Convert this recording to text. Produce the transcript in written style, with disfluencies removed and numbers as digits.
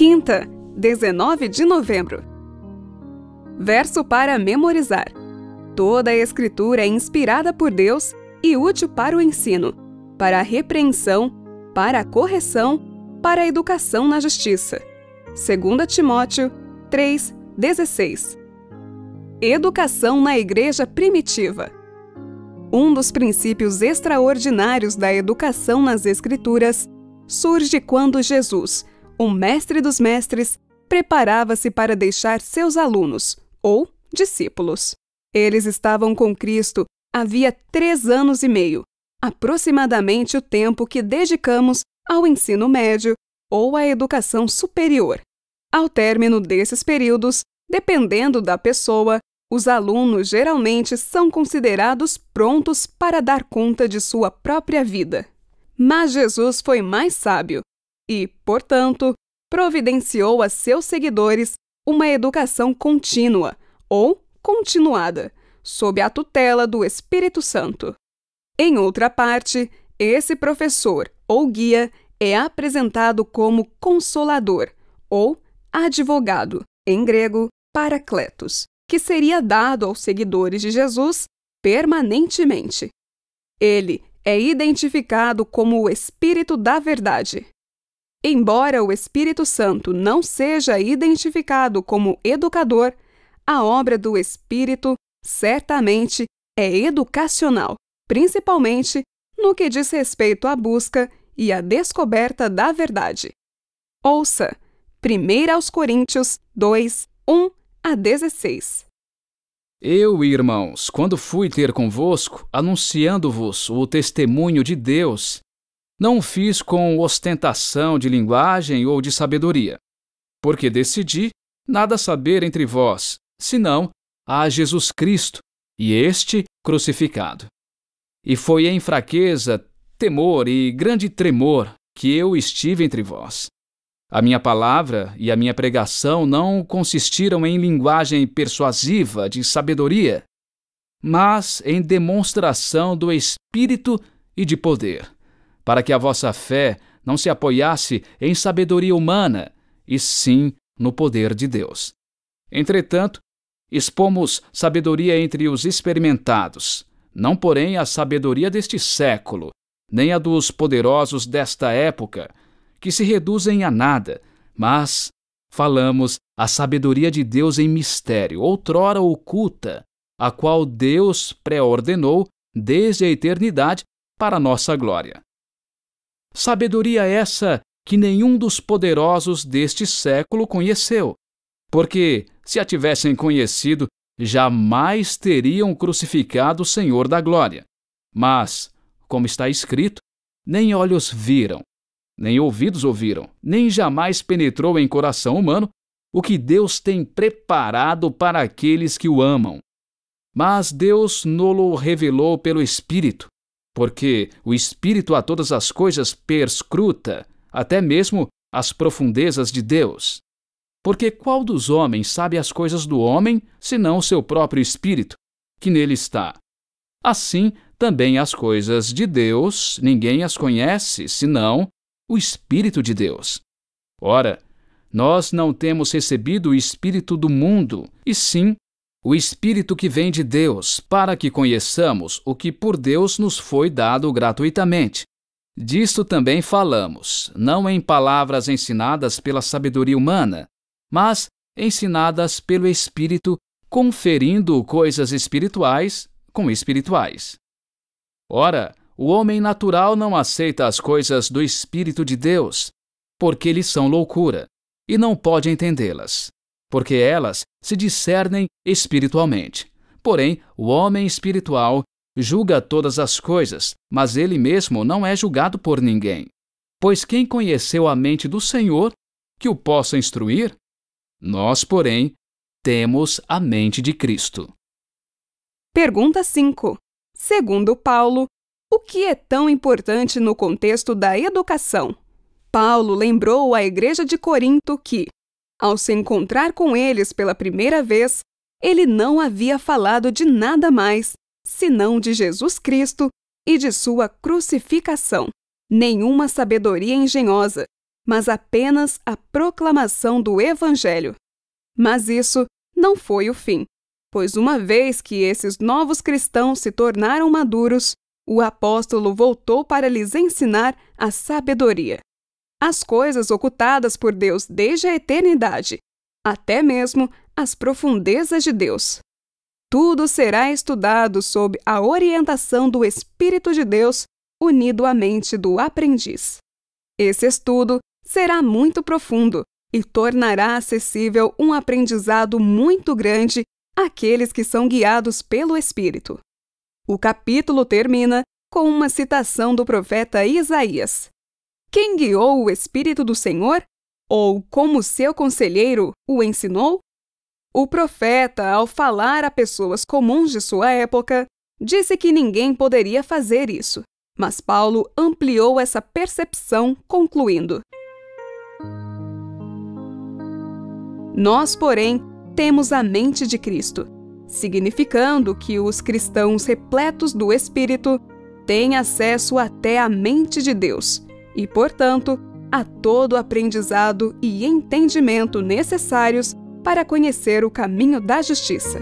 Quinta, 19 de novembro. Verso para memorizar. Toda a Escritura é inspirada por Deus e útil para o ensino, para a repreensão, para a correção, para a educação na justiça. 2 Timóteo 3:16. Educação na Igreja Primitiva. Um dos princípios extraordinários da educação nas Escrituras surge quando Jesus, o Mestre dos Mestres, preparava-se para deixar seus alunos, ou discípulos. Eles estavam com Cristo havia 3 anos e meio, aproximadamente o tempo que dedicamos ao ensino médio ou à educação superior. Ao término desses períodos, dependendo da pessoa, os alunos geralmente são considerados prontos para dar conta de sua própria vida. Mas Jesus foi mais sábio e, portanto, providenciou a seus seguidores uma educação contínua ou continuada, sob a tutela do Espírito Santo. Em outra parte, esse professor ou guia é apresentado como consolador ou advogado, em grego, parakletos, que seria dado aos seguidores de Jesus permanentemente. Ele é identificado como o Espírito da Verdade. Embora o Espírito Santo não seja identificado como educador, a obra do Espírito certamente é educacional, principalmente no que diz respeito à busca e à descoberta da verdade. Ouça 1 Coríntios 2, 1-16. Eu, irmãos, quando fui ter convosco, anunciando-vos o testemunho de Deus, não o fiz com ostentação de linguagem ou de sabedoria, porque decidi nada saber entre vós, senão a Jesus Cristo e este crucificado. E foi em fraqueza, temor e grande tremor que eu estive entre vós. A minha palavra e a minha pregação não consistiram em linguagem persuasiva de sabedoria, mas em demonstração do Espírito e de poder, para que a vossa fé não se apoiasse em sabedoria humana, e sim no poder de Deus. Entretanto, expomos sabedoria entre os experimentados, não porém a sabedoria deste século, nem a dos poderosos desta época, que se reduzem a nada, mas falamos a sabedoria de Deus em mistério, outrora oculta, a qual Deus pré-ordenou desde a eternidade para nossa glória. Sabedoria essa que nenhum dos poderosos deste século conheceu, porque, se a tivessem conhecido, jamais teriam crucificado o Senhor da glória. Mas, como está escrito, nem olhos viram, nem ouvidos ouviram, nem jamais penetrou em coração humano o que Deus tem preparado para aqueles que o amam. Mas Deus no-lo revelou pelo Espírito, porque o Espírito a todas as coisas perscruta, até mesmo as profundezas de Deus. Porque qual dos homens sabe as coisas do homem, senão o seu próprio Espírito, que nele está? Assim, também as coisas de Deus, ninguém as conhece, senão o Espírito de Deus. Ora, nós não temos recebido o Espírito do mundo, e sim o Espírito que vem de Deus, para que conheçamos o que por Deus nos foi dado gratuitamente. Disto também falamos, não em palavras ensinadas pela sabedoria humana, mas ensinadas pelo Espírito, conferindo coisas espirituais com espirituais. Ora, o homem natural não aceita as coisas do Espírito de Deus, porque lhes são loucura, e não pode entendê-las, porque elas se discernem espiritualmente. Porém, o homem espiritual julga todas as coisas, mas ele mesmo não é julgado por ninguém. Pois quem conheceu a mente do Senhor, que o possa instruir? Nós, porém, temos a mente de Cristo. Pergunta 5. Segundo Paulo, o que é tão importante no contexto da educação? Paulo lembrou à igreja de Corinto que, ao se encontrar com eles pela primeira vez, ele não havia falado de nada mais, senão de Jesus Cristo e de sua crucificação. Nenhuma sabedoria engenhosa, mas apenas a proclamação do Evangelho. Mas isso não foi o fim, pois uma vez que esses novos cristãos se tornaram maduros, o apóstolo voltou para lhes ensinar a sabedoria, as coisas ocultadas por Deus desde a eternidade, até mesmo as profundezas de Deus. Tudo será estudado sob a orientação do Espírito de Deus, unido à mente do aprendiz. Esse estudo será muito profundo e tornará acessível um aprendizado muito grande àqueles que são guiados pelo Espírito. O capítulo termina com uma citação do profeta Isaías. Quem guiou o Espírito do Senhor? Ou como seu conselheiro o ensinou? O profeta, ao falar a pessoas comuns de sua época, disse que ninguém poderia fazer isso, mas Paulo ampliou essa percepção, concluindo: Nós, porém, temos a mente de Cristo, significando que os cristãos repletos do Espírito têm acesso até à mente de Deus e, portanto, a todo aprendizado e entendimento necessários para conhecer o caminho da justiça.